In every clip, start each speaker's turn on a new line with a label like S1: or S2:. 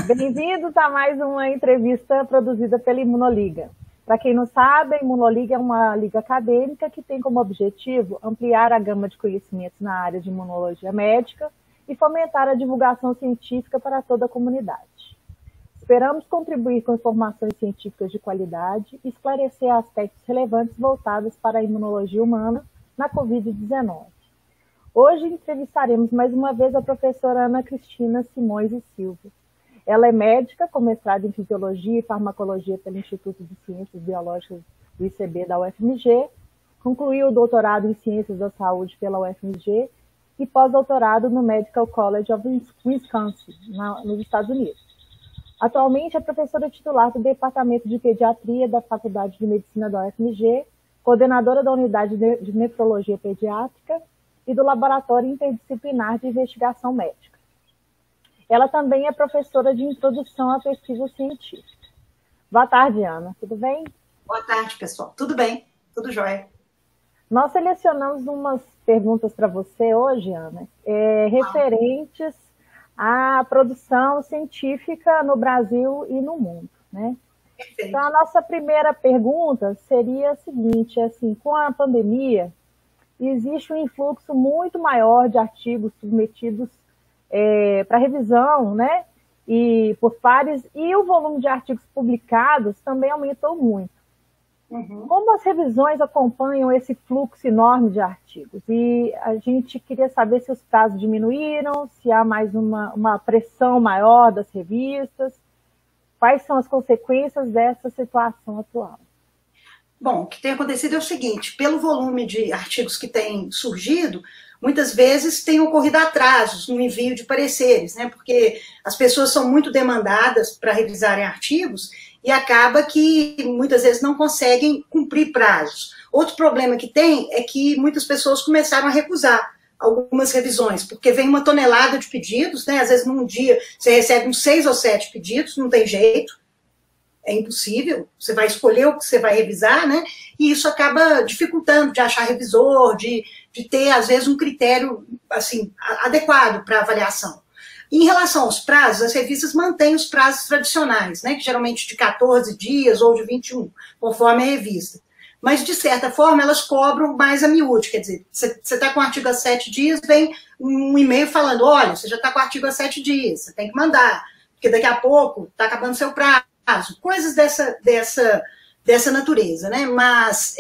S1: Bem-vindos a mais uma entrevista produzida pela Imunoliga. Para quem não sabe, a Imunoliga é uma liga acadêmica que tem como objetivo ampliar a gama de conhecimentos na área de imunologia médica e fomentar a divulgação científica para toda a comunidade. Esperamos contribuir com informações científicas de qualidade e esclarecer aspectos relevantes voltados para a imunologia humana na Covid-19. Hoje entrevistaremos mais uma vez a professora Ana Cristina Simões e Silva. Ela é médica com mestrado em Fisiologia e Farmacologia pelo Instituto de Ciências Biológicas do ICB da UFMG, concluiu o doutorado em Ciências da Saúde pela UFMG e pós-doutorado no Medical College of Wisconsin, nos Estados Unidos. Atualmente é professora titular do Departamento de Pediatria da Faculdade de Medicina da UFMG, coordenadora da Unidade de Nefrologia Pediátrica e do Laboratório Interdisciplinar de Investigação Médica. Ela também é professora de Introdução à Pesquisa Científica. Boa tarde, Ana. Tudo bem?
S2: Boa tarde, pessoal. Tudo bem? Tudo jóia.
S1: Nós selecionamos umas perguntas para você hoje, Ana, referentes à produção científica no Brasil e no mundo, né?
S2: Perfeito.
S1: Então, a nossa primeira pergunta seria a seguinte, assim, com a pandemia, existe um influxo muito maior de artigos submetidos para revisão, né? E por pares, e o volume de artigos publicados também aumentou muito.
S2: Uhum.
S1: Como as revisões acompanham esse fluxo enorme de artigos? E a gente queria saber se os prazos diminuíram, se há mais uma pressão maior das revistas, quais são as consequências dessa situação atual?
S2: Bom, o que tem acontecido é o seguinte, pelo volume de artigos que tem surgido, muitas vezes tem ocorrido atrasos no envio de pareceres, né? Porque as pessoas são muito demandadas para revisarem artigos e acaba que muitas vezes não conseguem cumprir prazos. Outro problema que tem é que muitas pessoas começaram a recusar algumas revisões, porque vem uma tonelada de pedidos, né? Às vezes num dia você recebe uns 6 ou 7 pedidos, não tem jeito. É impossível, você vai escolher o que você vai revisar, né? E isso acaba dificultando de achar revisor, de ter, às vezes, um critério assim, adequado para avaliação. Em relação aos prazos, as revistas mantêm os prazos tradicionais, né? Que geralmente de 14 dias ou de 21, conforme a revista. Mas, de certa forma, elas cobram mais a miúde, quer dizer, você está com o artigo há 7 dias, vem um e-mail falando, olha, você já está com o artigo há 7 dias, você tem que mandar, porque daqui a pouco está acabando seu prazo. Coisas dessa natureza, né? Mas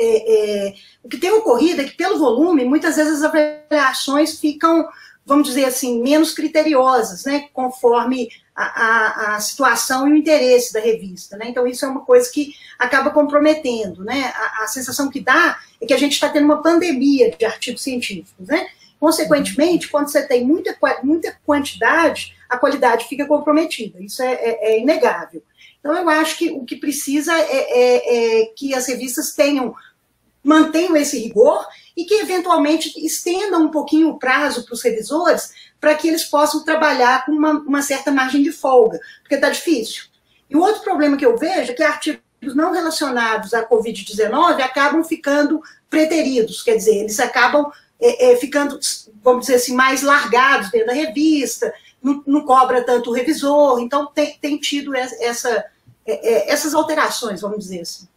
S2: o que tem ocorrido é que, pelo volume, muitas vezes as avaliações ficam, vamos dizer assim, menos criteriosas, né? Conforme a situação e o interesse da revista, né? Então, isso é uma coisa que acaba comprometendo, né? A sensação que dá é que a gente está tendo uma pandemia de artigos científicos, né? Consequentemente, quando você tem muita quantidade, a qualidade fica comprometida. Isso é inegável. Então, eu acho que o que precisa é que as revistas mantenham esse rigor e que, eventualmente, estendam um pouquinho o prazo para os revisores para que eles possam trabalhar com uma certa margem de folga, porque está difícil. E o outro problema que eu vejo é que artigos não relacionados à Covid-19 acabam ficando preteridos, quer dizer, eles acabam ficando, vamos dizer assim, mais largados dentro da revista, não cobra tanto o revisor, então tem tido essas alterações, vamos dizer assim.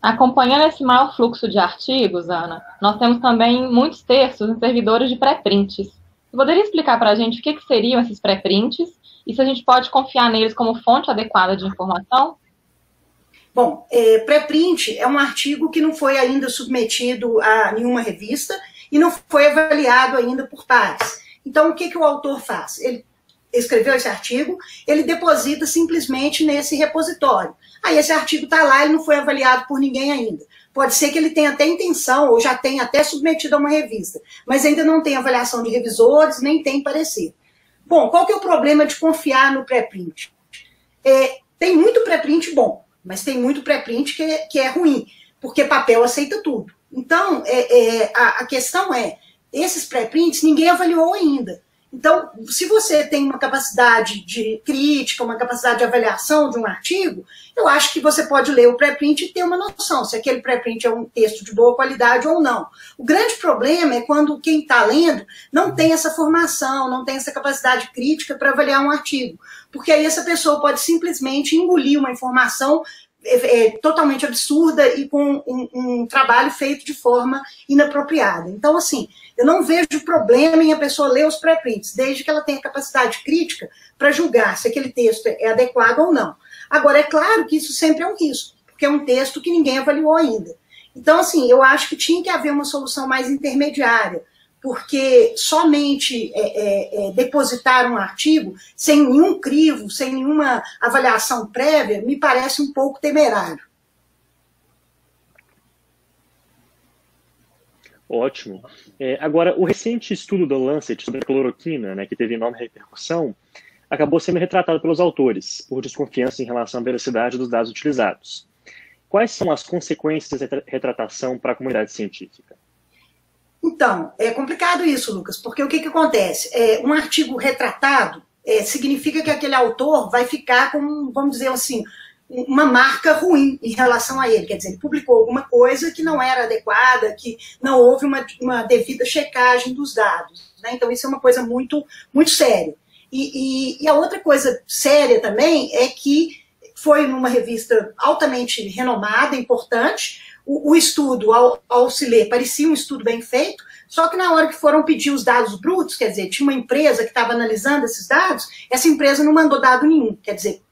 S3: Acompanhando esse maior fluxo de artigos, Ana, nós temos também muitos textos em servidores de pré-prints. Você poderia explicar para a gente o que seriam esses pré-prints e se a gente pode confiar neles como fonte adequada de informação?
S2: Bom, pré-print é um artigo que não foi ainda submetido a nenhuma revista e não foi avaliado ainda por pares. Então, o que o autor faz? Ele escreveu esse artigo, ele deposita simplesmente nesse repositório. Aí esse artigo está lá, ele não foi avaliado por ninguém ainda. Pode ser que ele tenha até intenção, ou já tenha até submetido a uma revista, mas ainda não tem avaliação de revisores, nem tem parecer. Bom, qual que é o problema de confiar no pré-print? Tem muito pré-print bom, mas tem muito pré-print que é ruim, porque papel aceita tudo. Então, a questão esses pré-prints ninguém avaliou ainda. Então, se você tem uma capacidade de crítica, uma capacidade de avaliação de um artigo, eu acho que você pode ler o pré-print e ter uma noção se aquele pré-print é um texto de boa qualidade ou não. O grande problema é quando quem está lendo não tem essa formação, não tem essa capacidade crítica para avaliar um artigo. Porque aí essa pessoa pode simplesmente engolir uma informação totalmente absurda e com um trabalho feito de forma inapropriada. Então, assim, eu não vejo problema em a pessoa ler os pré-prints, desde que ela tenha capacidade crítica para julgar se aquele texto é adequado ou não. Agora, é claro que isso sempre é um risco, porque é um texto que ninguém avaliou ainda. Então, assim, eu acho que tinha que haver uma solução mais intermediária, porque somente depositar um artigo sem nenhum crivo, sem nenhuma avaliação prévia, me parece um pouco temerário.
S4: Ótimo. Agora, o recente estudo da Lancet sobre a cloroquina, né, que teve enorme repercussão, acabou sendo retratado pelos autores, por desconfiança em relação à veracidade dos dados utilizados. Quais são as consequências dessa retratação para a comunidade científica?
S2: Então, é complicado isso, Lucas, porque o que acontece? Um artigo retratado significa que aquele autor vai ficar com, vamos dizer assim, uma marca ruim em relação a ele. Quer dizer, ele publicou alguma coisa que não era adequada, que não houve uma devida checagem dos dados, né? Então, isso é uma coisa muito, muito séria. E a outra coisa séria também é que foi numa revista altamente renomada, importante. O estudo, ao se ler, parecia um estudo bem feito, só que na hora que foram pedir os dados brutos, quer dizer, tinha uma empresa que estava analisando esses dados, essa empresa não mandou dado nenhum. Quer dizer,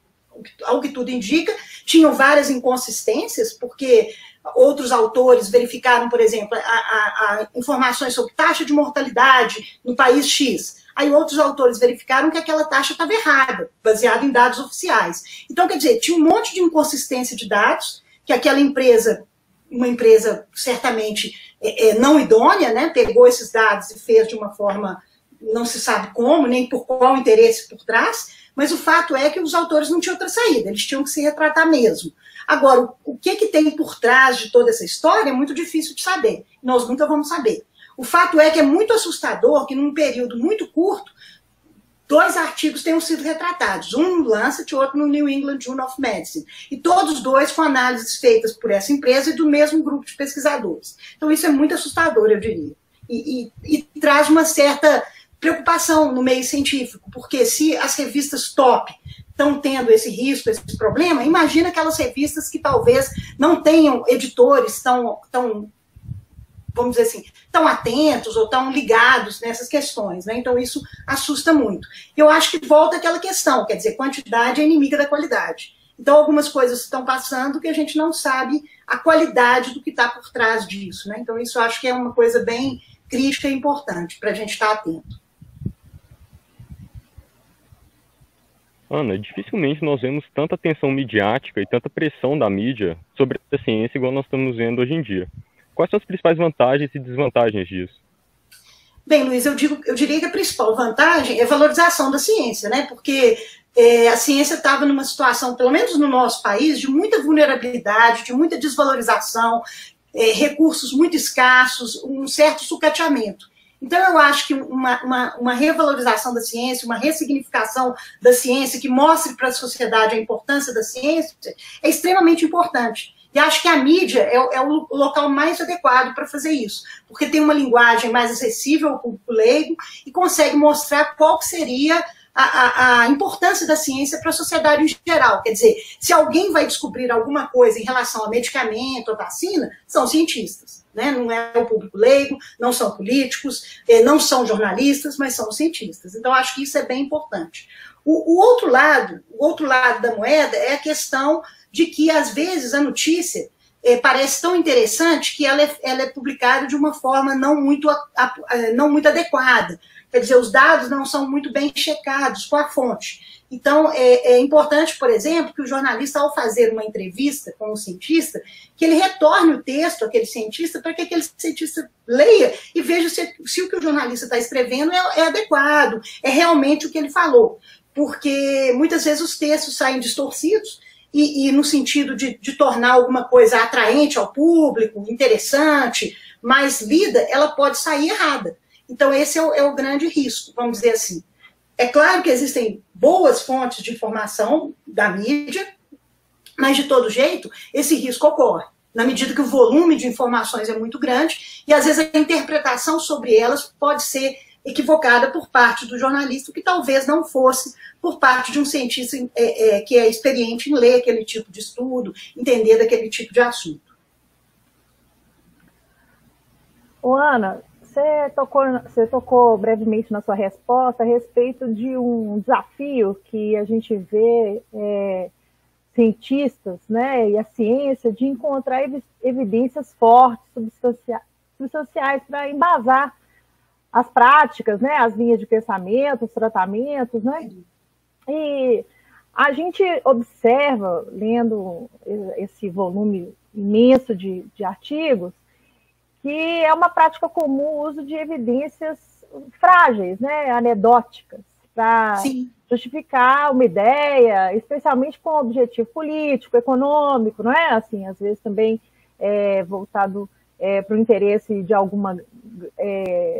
S2: ao que tudo indica, tinham várias inconsistências, porque outros autores verificaram, por exemplo, informações sobre taxa de mortalidade no país X. Aí outros autores verificaram que aquela taxa estava errada, baseada em dados oficiais. Então, quer dizer, tinha um monte de inconsistência de dados, que aquela empresa, uma empresa certamente não idônea, né, pegou esses dados e fez de uma forma, não se sabe como, nem por qual interesse por trás, mas o fato é que os autores não tinham outra saída, eles tinham que se retratar mesmo. Agora, o que tem por trás de toda essa história é muito difícil de saber, nós nunca vamos saber. O fato é que é muito assustador que num período muito curto, 2 artigos tenham sido retratados, um no Lancet e outro no New England Journal of Medicine, e todos 2 com análises feitas por essa empresa e do mesmo grupo de pesquisadores. Então isso é muito assustador, eu diria, e traz uma certa preocupação no meio científico, porque se as revistas top estão tendo esse risco, esse problema, imagina aquelas revistas que talvez não tenham editores tão vamos dizer assim, tão atentos ou tão ligados nessas questões, né? Então isso assusta muito. Eu acho que volta aquela questão, quer dizer, quantidade é inimiga da qualidade. Então algumas coisas estão passando que a gente não sabe a qualidade do que está por trás disso, né? Então isso eu acho que é uma coisa bem crítica e importante para a gente estar atento.
S5: Ana, dificilmente nós vemos tanta atenção midiática e tanta pressão da mídia sobre a ciência igual nós estamos vendo hoje em dia. Quais são as principais vantagens e desvantagens disso?
S2: Bem, Luiz, eu diria que a principal vantagem é a valorização da ciência, né? Porque a ciência estava numa situação, pelo menos no nosso país, de muita vulnerabilidade, de muita desvalorização, recursos muito escassos, um certo sucateamento. Então, eu acho que uma revalorização da ciência, uma ressignificação da ciência que mostre para a sociedade a importância da ciência é extremamente importante. E acho que a mídia é o local mais adequado para fazer isso, porque tem uma linguagem mais acessível ao público leigo e consegue mostrar qual seria a importância da ciência para a sociedade em geral. Quer dizer, se alguém vai descobrir alguma coisa em relação a medicamento ou vacina, são cientistas, né? Não é o público leigo, não são políticos, não são jornalistas, mas são cientistas. Então, acho que isso é bem importante. O outro lado da moeda é a questão de que, às vezes, a notícia parece tão interessante que ela é publicada de uma forma não muito adequada. Quer dizer, os dados não são muito bem checados com a fonte. Então, é importante, por exemplo, que o jornalista, ao fazer uma entrevista com um cientista, que ele retorne o texto àquele cientista para que aquele cientista leia e veja se o que o jornalista está escrevendo é adequado, é realmente o que ele falou. Porque muitas vezes os textos saem distorcidos e no sentido de tornar alguma coisa atraente ao público, interessante, mais lida, ela pode sair errada. Então, esse é o grande risco, vamos dizer assim. É claro que existem boas fontes de informação da mídia, mas, de todo jeito, esse risco ocorre, na medida que o volume de informações é muito grande e, às vezes, a interpretação sobre elas pode ser equivocada por parte do jornalista, que talvez não fosse por parte de um cientista que é experiente em ler aquele tipo de estudo, entender daquele tipo de assunto.
S1: Ô, Ana, você tocou brevemente na sua resposta a respeito de um desafio que a gente vê cientistas, né, e a ciência de encontrar evidências fortes, substanciais para embasar as práticas, né, as linhas de pensamento, os tratamentos, né? E a gente observa, lendo esse volume imenso de artigos, que é uma prática comum o uso de evidências frágeis, né, anedóticas, para justificar uma ideia, especialmente com objetivo político, econômico, não é? Assim, às vezes também voltado para o interesse de alguma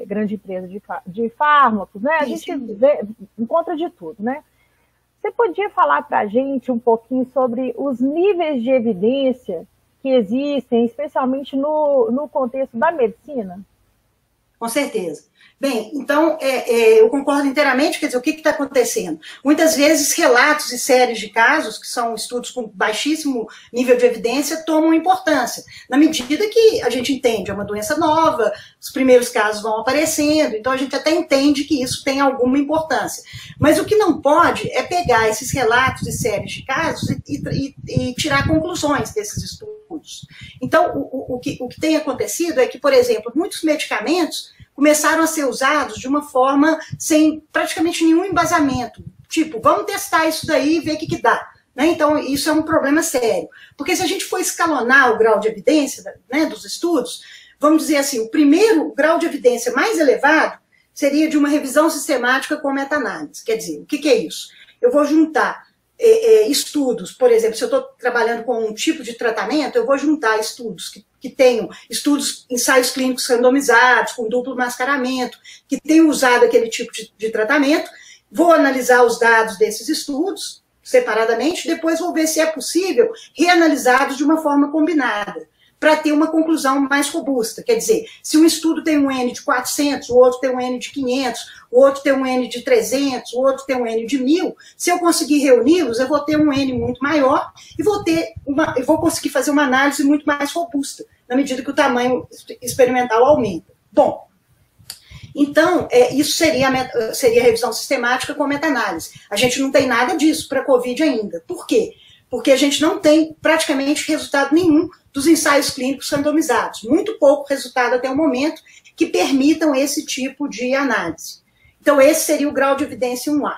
S1: grande empresa de fármacos, né? A gente encontra de tudo, né? Você podia falar para a gente um pouquinho sobre os níveis de evidência que existem, especialmente no contexto da medicina?
S2: Com certeza. Bem, então, eu concordo inteiramente, quer dizer, o que está acontecendo? Muitas vezes, relatos e séries de casos, que são estudos com baixíssimo nível de evidência, tomam importância, na medida que a gente entende, é uma doença nova, os primeiros casos vão aparecendo, então a gente até entende que isso tem alguma importância. Mas o que não pode é pegar esses relatos e séries de casos e tirar conclusões desses estudos. Então, o que tem acontecido é que, por exemplo, muitos medicamentos começaram a ser usados de uma forma sem praticamente nenhum embasamento. Tipo, vamos testar isso daí e ver o que dá. Né? Então, isso é um problema sério. Porque se a gente for escalonar o grau de evidência, né, dos estudos, vamos dizer assim, o primeiro grau de evidência mais elevado seria de uma revisão sistemática com meta-análise. Quer dizer, o que é isso? Eu vou juntar estudos, por exemplo, se eu estou trabalhando com um tipo de tratamento, eu vou juntar estudos que tenham ensaios clínicos randomizados, com duplo mascaramento, que tenham usado aquele tipo de tratamento, vou analisar os dados desses estudos separadamente, depois vou ver se é possível reanalisá-los de uma forma combinada, para ter uma conclusão mais robusta. Quer dizer, se um estudo tem um N de 400, o outro tem um N de 500, o outro tem um N de 300, o outro tem um N de 1000, se eu conseguir reuni-los, eu vou ter um N muito maior e vou conseguir fazer uma análise muito mais robusta, na medida que o tamanho experimental aumenta. Bom, então, isso seria a revisão sistemática com meta-análise. A gente não tem nada disso para a COVID ainda. Por quê? Porque a gente não tem praticamente resultado nenhum dos ensaios clínicos randomizados. Muito pouco resultado até o momento que permitam esse tipo de análise. Então, esse seria o grau de evidência 1A.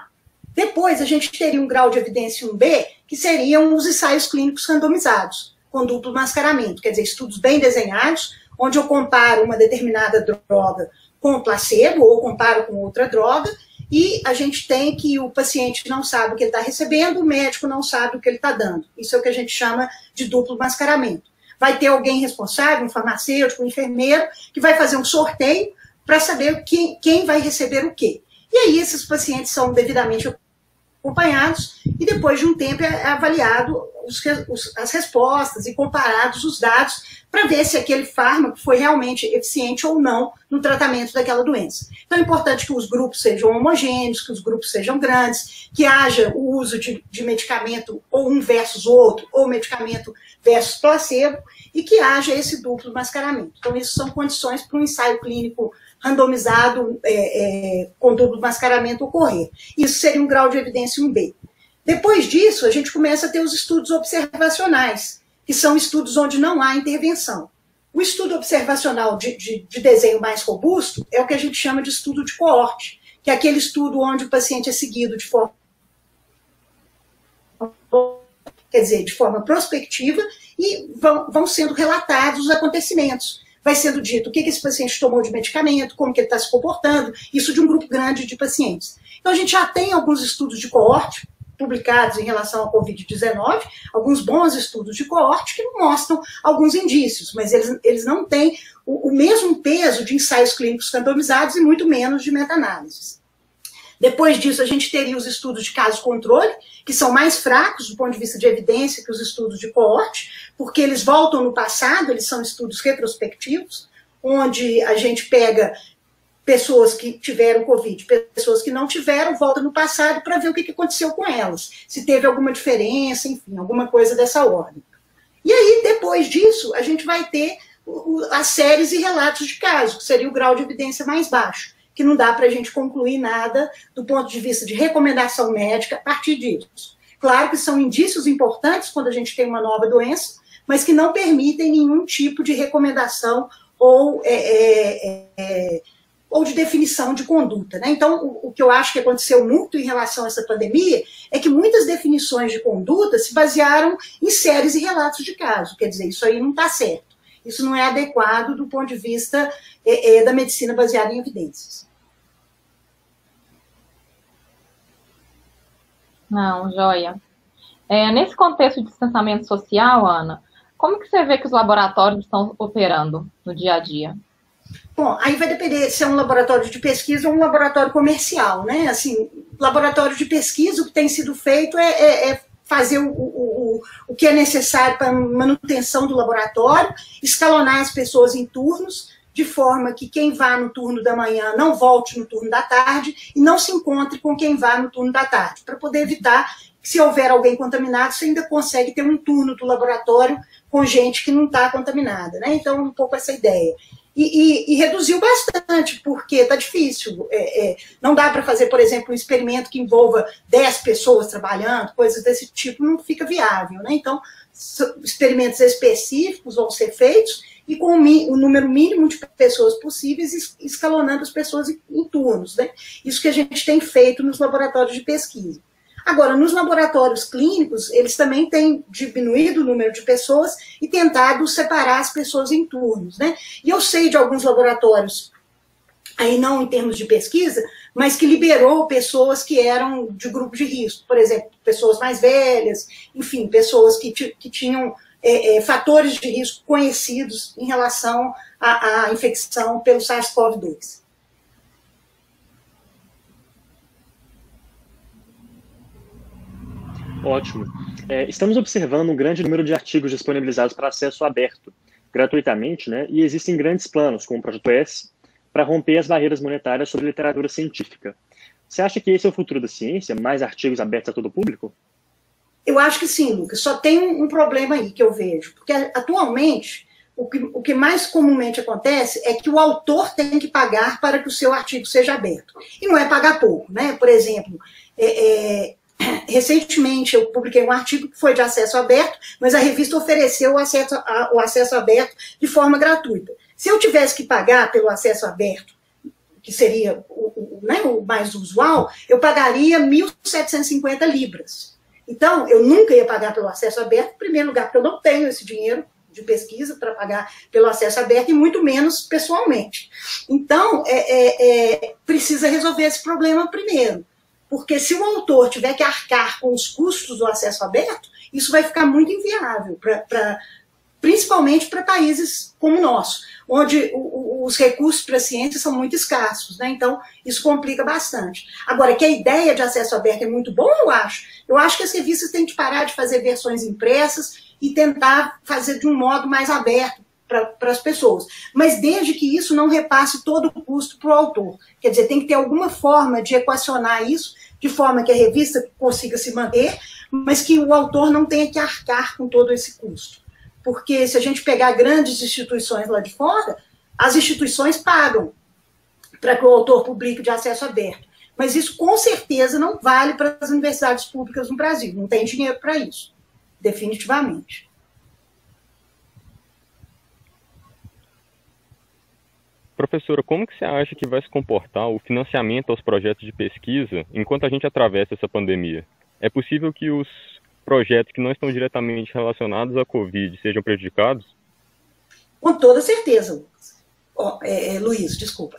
S2: Depois, a gente teria um grau de evidência 1B, que seriam os ensaios clínicos randomizados, com duplo mascaramento, quer dizer, estudos bem desenhados, onde eu comparo uma determinada droga com o placebo, ou comparo com outra droga, e a gente tem que o paciente não sabe o que ele está recebendo, o médico não sabe o que ele está dando. Isso é o que a gente chama de duplo mascaramento. Vai ter alguém responsável, um farmacêutico, um enfermeiro, que vai fazer um sorteio para saber quem vai receber o quê. E aí esses pacientes são devidamente acompanhados e depois de um tempo é avaliado as respostas e comparados os dados para ver se aquele fármaco foi realmente eficiente ou não no tratamento daquela doença. Então é importante que os grupos sejam homogêneos, que os grupos sejam grandes, que haja o uso de medicamento ou um versus outro, ou medicamento versus placebo, e que haja esse duplo mascaramento. Então isso são condições para um ensaio clínico randomizado com duplo mascaramento ocorrer. Isso seria um grau de evidência 1B. Depois disso, a gente começa a ter os estudos observacionais, que são estudos onde não há intervenção. O estudo observacional de desenho mais robusto é o que a gente chama de estudo de coorte, que é aquele estudo onde o paciente é seguido de forma, quer dizer, de forma prospectiva, e vão sendo relatados os acontecimentos. Vai sendo dito o que esse paciente tomou de medicamento, como que ele está se comportando, isso de um grupo grande de pacientes. Então, a gente já tem alguns estudos de coorte, publicados em relação à Covid-19, alguns bons estudos de coorte que mostram alguns indícios, mas eles não têm o mesmo peso de ensaios clínicos randomizados e muito menos de meta-análises. Depois disso, a gente teria os estudos de caso-controle, que são mais fracos do ponto de vista de evidência que os estudos de coorte, porque eles voltam no passado, eles são estudos retrospectivos, onde a gente pega pessoas que tiveram Covid, pessoas que não tiveram, volta no passado para ver o que aconteceu com elas, se teve alguma diferença, enfim, alguma coisa dessa ordem. E aí, depois disso, a gente vai ter as séries e relatos de caso, que seria o grau de evidência mais baixo, que não dá para a gente concluir nada do ponto de vista de recomendação médica a partir disso. Claro que são indícios importantes quando a gente tem uma nova doença, mas que não permitem nenhum tipo de recomendação ou de definição de conduta, né? Então, o que eu acho que aconteceu muito em relação a essa pandemia é que muitas definições de conduta se basearam em séries e relatos de caso. Quer dizer, isso aí não está certo. Isso não é adequado do ponto de vista da medicina baseada em evidências.
S3: Não, joia. Nesse contexto de distanciamento social, Ana, como que você vê que os laboratórios estão operando no dia a dia?
S2: Bom, aí vai depender se é um laboratório de pesquisa ou um laboratório comercial, né? Assim, laboratório de pesquisa, o que tem sido feito é fazer o que é necessário para a manutenção do laboratório, escalonar as pessoas em turnos, de forma que quem vá no turno da manhã não volte no turno da tarde e não se encontre com quem vá no turno da tarde, para poder evitar que, se houver alguém contaminado, você ainda consegue ter um turno do laboratório com gente que não está contaminada, né? Então, um pouco essa ideia. E reduziu bastante, porque está difícil. Não dá para fazer, por exemplo, um experimento que envolva 10 pessoas trabalhando, coisas desse tipo, não fica viável, né? Então, experimentos específicos vão ser feitos e com o número mínimo de pessoas possíveis, escalonando as pessoas em turnos, né? Isso que a gente tem feito nos laboratórios de pesquisa. Agora, nos laboratórios clínicos, eles também têm diminuído o número de pessoas e tentado separar as pessoas em turnos, né? E eu sei de alguns laboratórios, aí não em termos de pesquisa, mas que liberou pessoas que eram de grupo de risco, por exemplo, pessoas mais velhas, enfim, pessoas que tinham fatores de risco conhecidos em relação à infecção pelo SARS-CoV-2.
S4: Ótimo. Estamos observando um grande número de artigos disponibilizados para acesso aberto, gratuitamente, né? E existem grandes planos, como o Projeto S, para romper as barreiras monetárias sobre literatura científica. Você acha que esse é o futuro da ciência? Mais artigos abertos a todo o público?
S2: Eu acho que sim, Lucas. Só tem um problema aí que eu vejo. Porque, atualmente, o que mais comumente acontece é que o autor tem que pagar para que o seu artigo seja aberto. E não é pagar pouco, né? Por exemplo, recentemente eu publiquei um artigo que foi de acesso aberto, mas a revista ofereceu o acesso aberto de forma gratuita. Se eu tivesse que pagar pelo acesso aberto, que seria o mais usual, eu pagaria 1.750 libras. Então, eu nunca ia pagar pelo acesso aberto, em primeiro lugar, porque eu não tenho esse dinheiro de pesquisa para pagar pelo acesso aberto, e muito menos pessoalmente. Então, precisa resolver esse problema primeiro. Porque se o autor tiver que arcar com os custos do acesso aberto, isso vai ficar muito inviável, principalmente para países como o nosso, onde os recursos para a ciência são muito escassos, né? Então, isso complica bastante. Agora, que a ideia de acesso aberto é muito boa, eu acho. Eu acho que as revistas têm que parar de fazer versões impressas e tentar fazer de um modo mais aberto para as pessoas. Mas desde que isso não repasse todo o custo para o autor. Quer dizer, tem que ter alguma forma de equacionar isso, de forma que a revista consiga se manter, mas que o autor não tenha que arcar com todo esse custo. Porque se a gente pegar grandes instituições lá de fora, as instituições pagam para que o autor publique de acesso aberto. Mas isso, com certeza, não vale para as universidades públicas no Brasil. Não tem dinheiro para isso, definitivamente.
S5: Professora, como que você acha que vai se comportar o financiamento aos projetos de pesquisa enquanto a gente atravessa essa pandemia? É possível que os projetos que não estão diretamente relacionados à Covid sejam prejudicados?
S2: Com toda certeza, Lucas. Luiz, desculpa.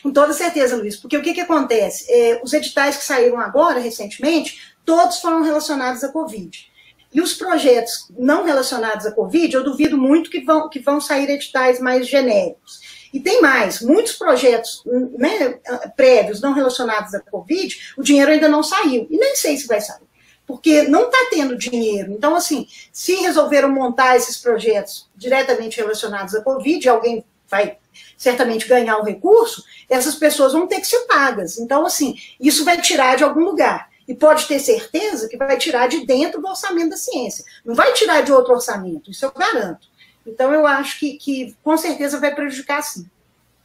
S2: Com toda certeza, Luiz, porque o que acontece? Os editais que saíram agora, recentemente, todos foram relacionados à Covid. E os projetos não relacionados à Covid, eu duvido muito que vão sair editais mais genéricos. E tem mais, muitos projetos, né, prévios não relacionados à Covid, o dinheiro ainda não saiu, e nem sei se vai sair, porque não está tendo dinheiro. Então, assim, se resolveram montar esses projetos diretamente relacionados à Covid, alguém vai certamente ganhar o recurso, essas pessoas vão ter que ser pagas. Então, assim, isso vai tirar de algum lugar. E pode ter certeza que vai tirar de dentro do orçamento da ciência. Não vai tirar de outro orçamento, isso eu garanto. Então, eu acho que com certeza vai prejudicar, sim.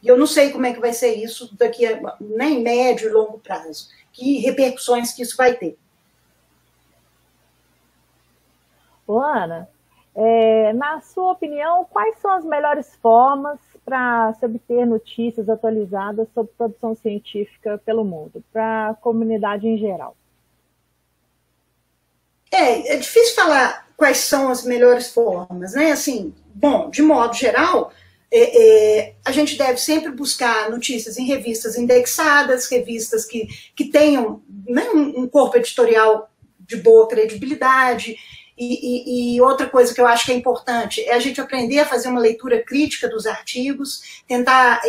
S2: E eu não sei como é que vai ser isso daqui a nem médio e longo prazo. Que repercussões que isso vai ter.
S1: Ô, Ana, na sua opinião, quais são as melhores formas para se obter notícias atualizadas sobre produção científica pelo mundo, para a comunidade em geral?
S2: É difícil falar quais são as melhores formas, né? Assim, bom, de modo geral, a gente deve sempre buscar notícias em revistas indexadas, revistas que tenham, né, um corpo editorial de boa credibilidade. E outra coisa que eu acho que é importante é a gente aprender a fazer uma leitura crítica dos artigos, tentar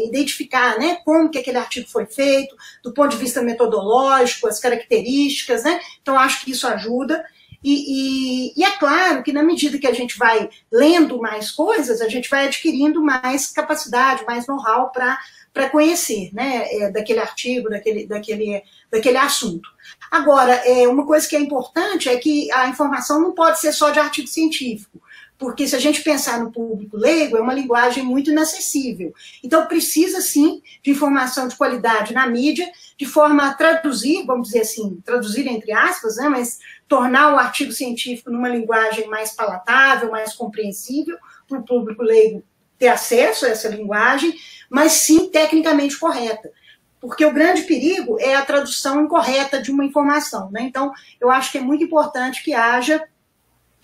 S2: identificar, né, como que aquele artigo foi feito, do ponto de vista metodológico, as características, né? Então, acho que isso ajuda. E é claro que na medida que a gente vai lendo mais coisas, a gente vai adquirindo mais capacidade, mais know-how para conhecer, né, daquele artigo, daquele assunto. Agora, uma coisa que é importante é que a informação não pode ser só de artigo científico, porque se a gente pensar no público leigo, é uma linguagem muito inacessível. Então, precisa, sim, de informação de qualidade na mídia, de forma a traduzir, vamos dizer assim, traduzir entre aspas, né, mas tornar o artigo científico numa linguagem mais palatável, mais compreensível, para o público leigo ter acesso a essa linguagem, mas sim tecnicamente correta. Porque o grande perigo é a tradução incorreta de uma informação, né? Então, eu acho que é muito importante que haja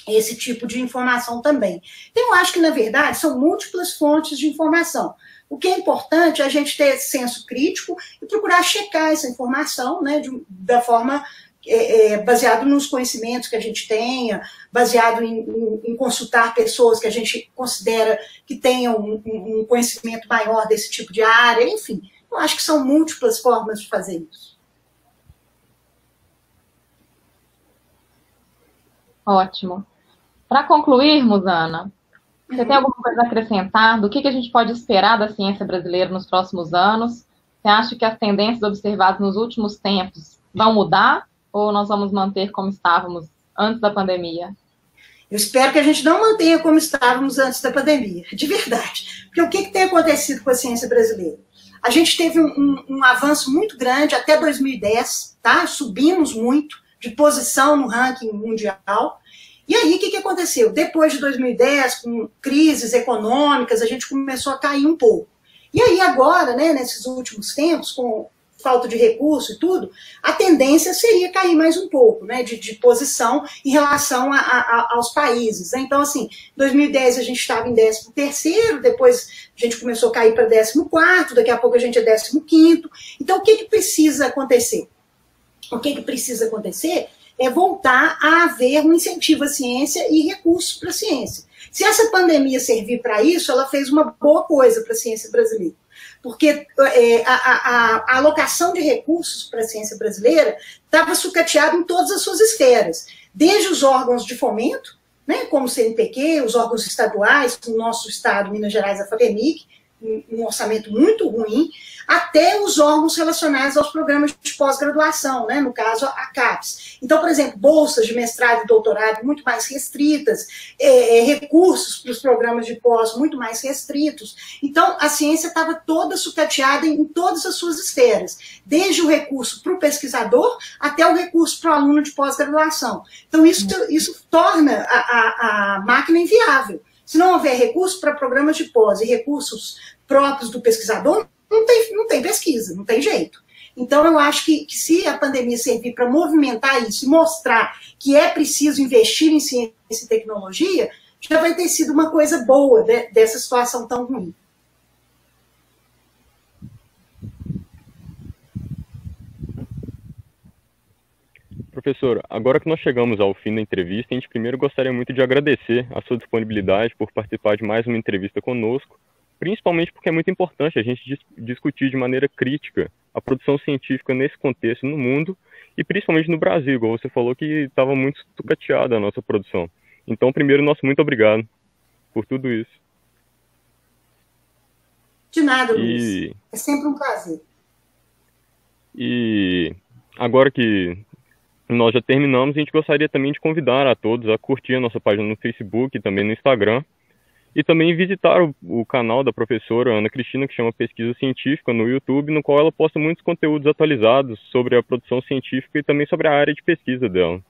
S2: esse tipo de informação também. Então, eu acho que, na verdade, são múltiplas fontes de informação. O que é importante é a gente ter senso crítico e procurar checar essa informação, né, da forma baseado nos conhecimentos que a gente tenha, baseado em consultar pessoas que a gente considera que tenham um conhecimento maior desse tipo de área, enfim. Eu acho que são múltiplas formas de fazer isso.
S3: Ótimo. Para concluirmos, Ana, você tem alguma coisa a acrescentar do que a gente pode esperar da ciência brasileira nos próximos anos? Você acha que as tendências observadas nos últimos tempos vão mudar ou nós vamos manter como estávamos antes da pandemia?
S2: Eu espero que a gente não mantenha como estávamos antes da pandemia, de verdade. Porque o que tem acontecido com a ciência brasileira? A gente teve um avanço muito grande até 2010, tá? Subimos muito de posição no ranking mundial. E aí, o que aconteceu? Depois de 2010, com crises econômicas, a gente começou a cair um pouco. E aí, agora, né, nesses últimos tempos, com falta de recurso e tudo, a tendência seria cair mais um pouco, né, de posição em relação aos países. Né? Então, assim, em 2010 a gente estava em 13º, depois a gente começou a cair para 14º, daqui a pouco a gente é 15º. Então, o que precisa acontecer? O que precisa acontecer é voltar a haver um incentivo à ciência e recursos para a ciência. Se essa pandemia servir para isso, ela fez uma boa coisa para a ciência brasileira. Porque a alocação de recursos para a ciência brasileira estava sucateada em todas as suas esferas, desde os órgãos de fomento, né, como o CNPq, os órgãos estaduais, o nosso estado, Minas Gerais, a FAPEMIG, um orçamento muito ruim, até os órgãos relacionados aos programas de pós-graduação, né, no caso a CAPES. Então, por exemplo, bolsas de mestrado e doutorado muito mais restritas, recursos para os programas de pós muito mais restritos. Então, a ciência estava toda sucateada em todas as suas esferas, desde o recurso para o pesquisador até o recurso para o aluno de pós-graduação. Então, isso torna a máquina inviável. Se não houver recurso para programas de pós e recursos próprios do pesquisador, não tem pesquisa, não tem jeito. Então, eu acho que se a pandemia servir para movimentar isso e mostrar que é preciso investir em ciência e tecnologia, já vai ter sido uma coisa boa dessa situação tão ruim.
S5: Professor, agora que nós chegamos ao fim da entrevista, a gente primeiro gostaria muito de agradecer a sua disponibilidade por participar de mais uma entrevista conosco, principalmente porque é muito importante a gente discutir de maneira crítica a produção científica nesse contexto no mundo e principalmente no Brasil, igual você falou que estava muito sucateada a nossa produção. Então, primeiro, nosso muito obrigado por tudo isso.
S2: De nada, Luiz. É sempre um prazer.
S5: E agora que nós já terminamos, a gente gostaria também de convidar a todos a curtir a nossa página no Facebook e também no Instagram, e também visitar o canal da professora Ana Cristina, que chama Pesquisa Científica, no YouTube, no qual ela posta muitos conteúdos atualizados sobre a produção científica e também sobre a área de pesquisa dela.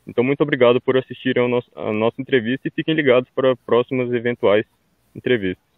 S5: Então, muito obrigado por assistir a nossa entrevista e fiquem ligados para próximas eventuais entrevistas.